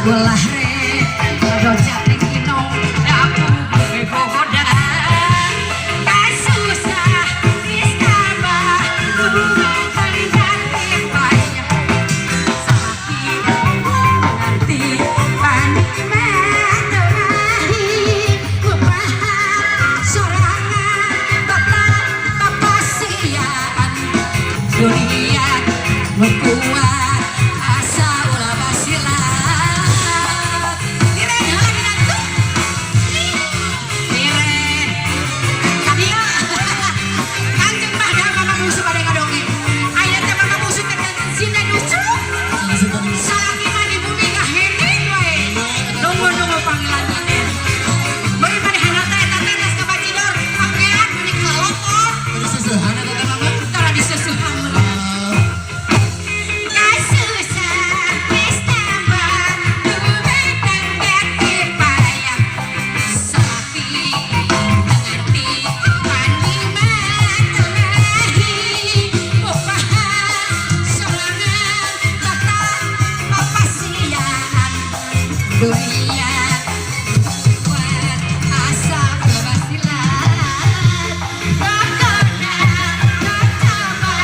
Belah re, do jatuh kino, aku begoda. Kasusah, istabah, hari jatuh banyak. Salaki, ngerti, panik mati, lupahan, sorangan, tetap kepasian. Dunia, berkuat, asa ulah basilah. Dunia buat asa kebasilan Pokoknya coba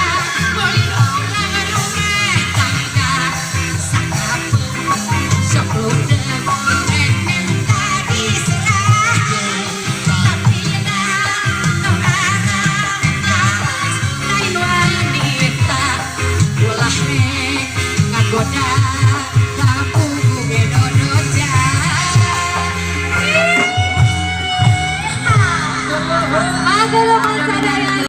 boleh orang rumah tangga Sakapun sebelum pengen tadi serah Tapi no arah harus lain wanita Ulah ngagoda kampung Agak